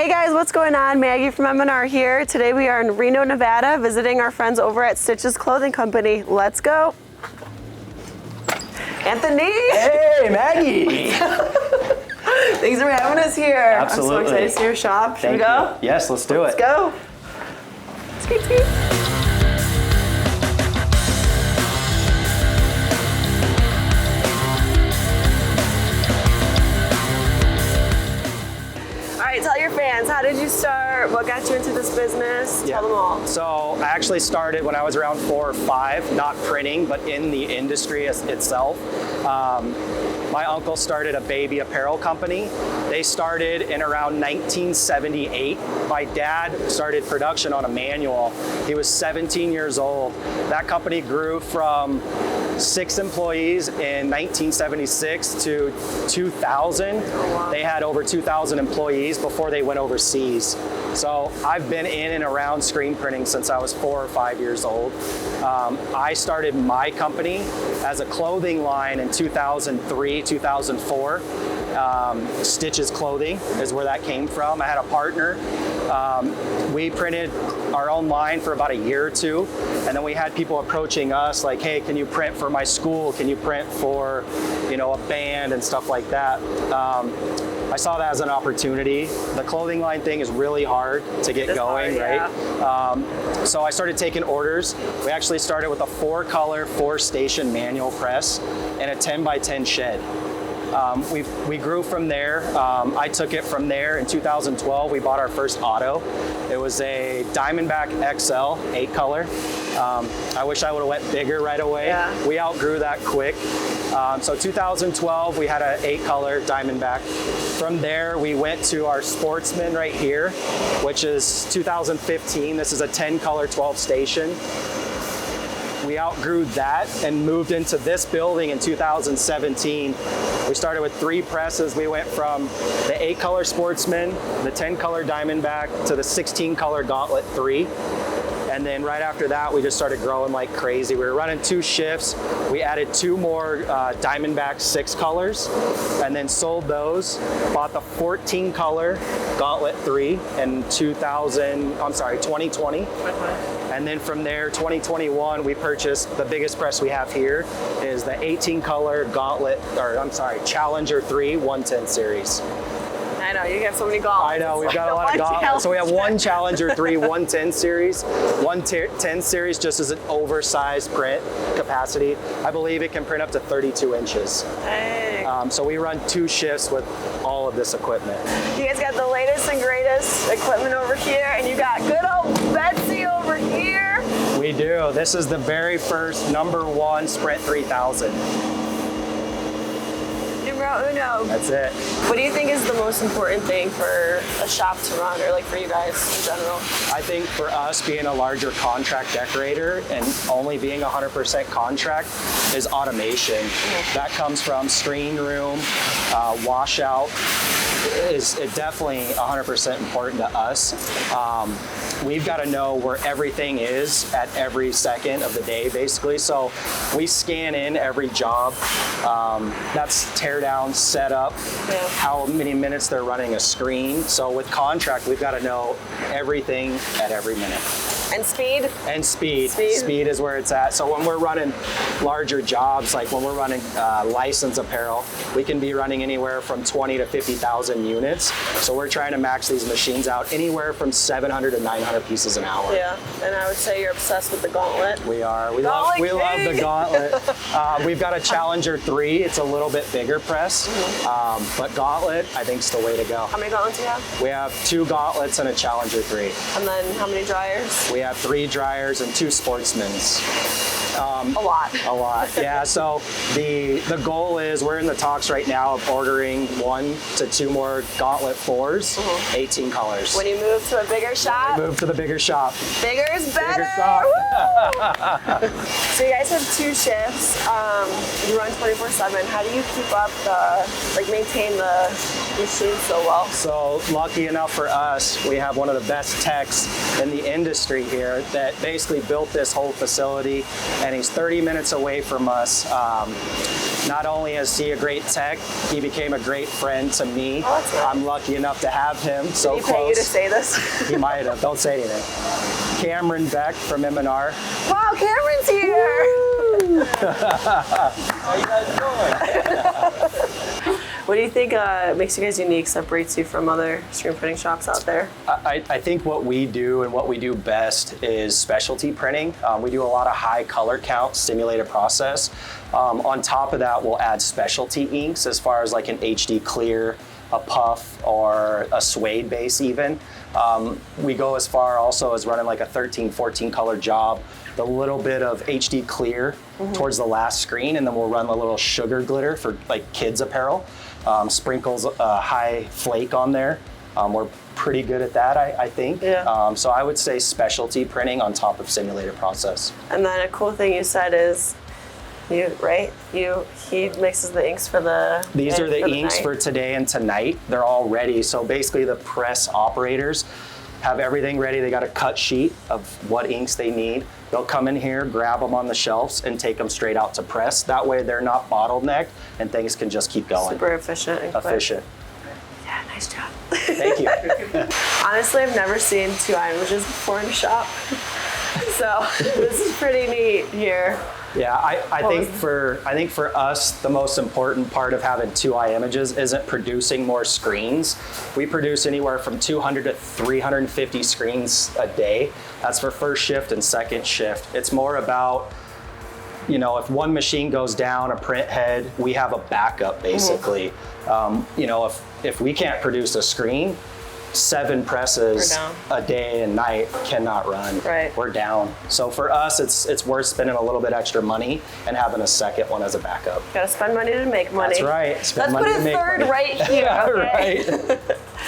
Hey guys, what's going on? Maggie from M&R here. Today we are in Reno, Nevada, visiting our friends over at Stitches Clothing Company. Let's go. Anthony! Hey, Maggie! Thanks for having us here. Absolutely. I'm so excited to see your shop. Should we go? Yes, let's do it. Let's go. Skeet, skeet. All right, tell your fans, how did you start? What got you into this business? Tell them all. So I actually started when I was around 4 or 5, not printing, but in the industry itself. My uncle started a baby apparel company. They started in around 1978. My dad started production on a manual. He was 17 years old. That company grew from 6 employees in 1976 to 2000. Oh, wow. They had over 2,000 employees before they went overseas. So I've been in and around screen printing since I was 4 or 5 years old. I started my company as a clothing line in 2003, 2004. Stitches Clothing is where that came from. I had a partner. We printed our own line for about a year or two, and then we had people approaching us like, hey, can you print for my school? Can you print for, a band and stuff like that? I saw that as an opportunity. The clothing line thing is really hard to get going, right? Yeah. So I started taking orders. We actually started with a 4-color, 4-station manual press and a 10x10 shed. We grew from there. I took it from there. In 2012, we bought our first auto. It was a Diamondback XL, 8-color. I wish I would have went bigger right away. Yeah. We outgrew that quick. So 2012, we had an 8-color Diamondback. From there, we went to our Sportsman right here, which is 2015. This is a 10-color, 12-station. We outgrew that and moved into this building in 2017. We started with 3 presses. We went from the 8-color Sportsman, the 10-color Diamondback, to the 16-color Gauntlet 3. And then right after that, we just started growing like crazy. We were running 2 shifts. We added 2 more Diamondback 6 colors and then sold those. Bought the 14-color Gauntlet 3 in 2020. And then from there, 2021, we purchased the biggest press we have here is the 18-color Challenger 3 110 series. I know, you have so many gauntlets. I know, we've got a lot of gauntlets. So we have one Challenger 3 110 series, 110 series just as an oversized print capacity. I believe it can print up to 32 inches. Hey. So we run 2 shifts with all of this equipment. You guys got the latest and greatest equipment over here, and you got good old Betsy over here. We do. This is the very first #1 Sprint 3000. Numero uno. That's it. What do you think is the most important thing for a shop to run, or like for you guys in general? I think for us being a larger contract decorator and only being 100% contract is automation. Mm-hmm. That comes from screen room, washout. Is definitely 100% important to us. We've got to know where everything is at every second of the day, basically. So we scan in every job. That's tear down, set up, how many minutes they're running a screen. So with contract, we've got to know everything at every minute. And speed? And speed. Speed is where it's at. So when we're running larger jobs, like when we're running licensed apparel, we can be running anywhere from 20 to 50,000 units. So we're trying to max these machines out anywhere from 700 to 900 pieces an hour. Yeah, and I would say you're obsessed with the Gauntlet. We are. We love the Gauntlet. We've got a Challenger 3. It's a little bit bigger press, but Gauntlet, I think, is the way to go. How many gauntlets do you have? We have 2 Gauntlets and a Challenger 3. And then how many dryers? We have 3 dryers and 2 Sportsmans. A lot. A lot, yeah. So the goal is we're in the talks right now of ordering 1 to 2 more Gauntlet 4s, 18 colors. When you move to a bigger shop? Move to the bigger shop. Bigger is better. Bigger shop. So you guys have 2 shifts. You run 24/7. How do you keep up maintain the machine so well? So lucky enough for us, we have one of the best techs in the industry here that basically built this whole facility, and he's 30 minutes away from us. Not only is he a great tech, he became a great friend to me. Oh, that's nice. I'm lucky enough to have him so Did he close. pay you to say this? He might have. Don't say anything. Cameron Beck from M&R. Wow, Cameron's here! How you guys doing? What do you think makes you guys unique, separates you from other screen printing shops out there? I think what we do and what we do best is specialty printing. We do a lot of high color count simulated process. On top of that, we'll add specialty inks as far as like an HD clear, a puff, or a suede base even. We go as far also as running like a 13, 14 color job, the little bit of HD clear towards the last screen, and then we'll run a little sugar glitter for like kids apparel. Sprinkles high flake on there. We're pretty good at that, I think. Yeah. So I would say specialty printing on top of simulated process. And then a cool thing you said is, he mixes the inks for the These are the inks night. for today and tonight. They're all ready. So basically the press operators have everything ready. They got a cut sheet of what inks they need. They'll come in here, grab them on the shelves, and take them straight out to press. That way they're not bottlenecked and things can just keep going. Super efficient and quick. Efficient. Yeah, nice job. Thank you. Honestly, I've never seen 2 images before in a shop. So this is pretty neat here. Yeah, I think for us, the most important part of having 2 eye images isn't producing more screens. We produce anywhere from 200 to 350 screens a day. That's for first shift and second shift. It's more about, you know, if one machine goes down, a print head, we have a backup basically. You know, if we can't produce a screen, 7 presses a day and night cannot run. Right. We're down. So for us, it's worth spending a little bit extra money and having a second one as a backup. Gotta spend money to make money. That's right. Let's put a third right here. Yeah, Okay? right.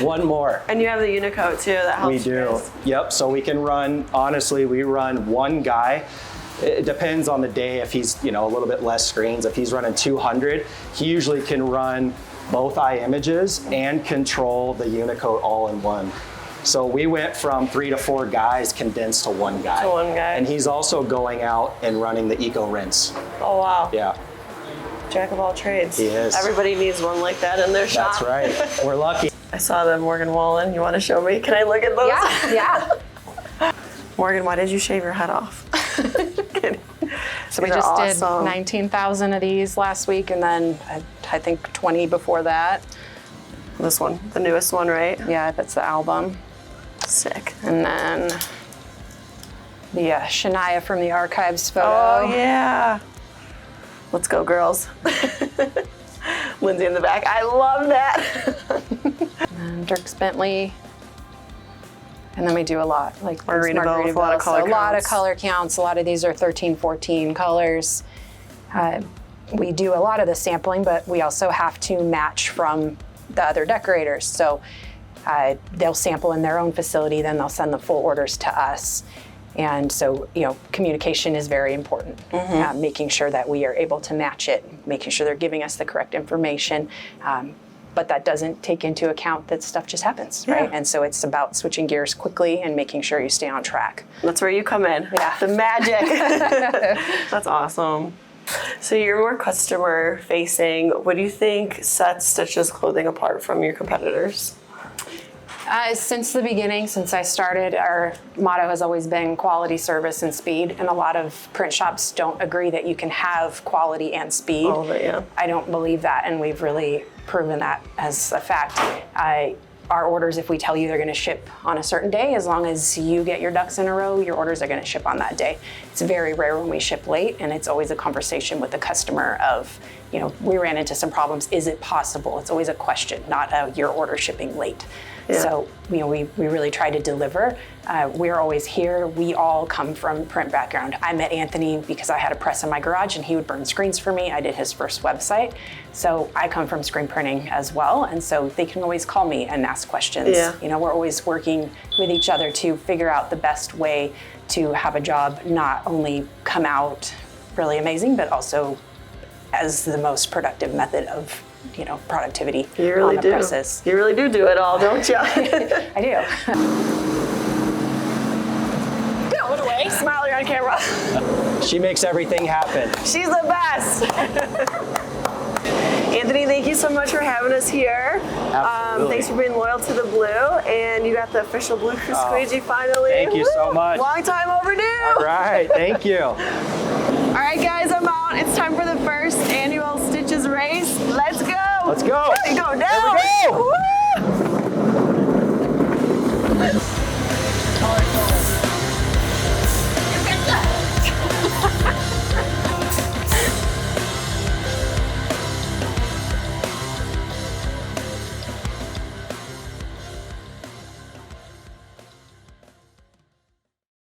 One more. And you have the Unicoat too, that helps. We do. you guys. Yep. So we can run, honestly, we run one guy. It depends on the day if he's, you know, a little bit less screens. If he's running 200, he usually can run both eye images and control the Unicoat all in one. So we went from 3 to 4 guys condensed to one guy. To one guy. And he's also going out and running the Eco Rinse. Oh wow. Yeah. Jack of all trades. He is. Everybody needs one like that in their shop. That's right. We're lucky. I saw the Morgan Wallen. You want to show me? Can I look at those? Yeah. Morgan, why did you shave your head off? So we These are just awesome. did 19,000 of these last week, and then I think 20 before that. This one, the newest one, right? Yeah, that's the album. Sick. And then the Shania from the archives photo. Oh yeah. Let's go, girls. Lindsay in the back. I love that. And Dirks Bentley. And then we do a lot, like Margaritaville with a lot of Margaritaville, color so a lot of counts. color counts. A lot of these are 13, 14 colors. We do a lot of the sampling, but we also have to match from the other decorators. So they'll sample in their own facility, then they'll send the full orders to us. And so, you know, communication is very important. Making sure that we are able to match it, making sure they're giving us the correct information. But that doesn't take into account that stuff just happens, right? And so it's about switching gears quickly and making sure you stay on track. That's where you come in. Yeah. The magic. That's awesome. So you're more customer facing. What do you think sets Stitches Clothing apart from your competitors? Since the beginning, since I started, our motto has always been quality, service, and speed. And a lot of print shops don't agree that you can have quality and speed. All of it, yeah. I don't believe that, and we've really proven that as a fact. Our orders, if we tell you they're going to ship on a certain day, as long as you get your ducks in a row, your orders are going to ship on that day. It's very rare when we ship late, and it's always a conversation with the customer of, you know, we ran into some problems. Is it possible? It's always a question, not a your order shipping late. Yeah. So, you know, we really try to deliver. We're always here. We all come from print background. I met Anthony because I had a press in my garage and he would burn screens for me. I did his first website. So I come from screen printing as well. And so they can always call me and ask questions. Yeah. You know, we're always working with each other to figure out the best way to have a job not only come out really amazing, but also as the most productive method of, you know, productivity You really on the do. presses. You really do it all, don't you? I do. Go away. Smile, you're on camera. She makes everything happen. She's the best. Anthony, thank you so much for having us here. Absolutely. Thanks for being loyal to the blue, and you got the official Blue Crew squeegee finally. Thank you so much. Long time overdue. All right, thank you. All right, guys, I'm out. It's time for the first annual Stitches race. Let's go. Let's go. Go down. Here we go. Woo!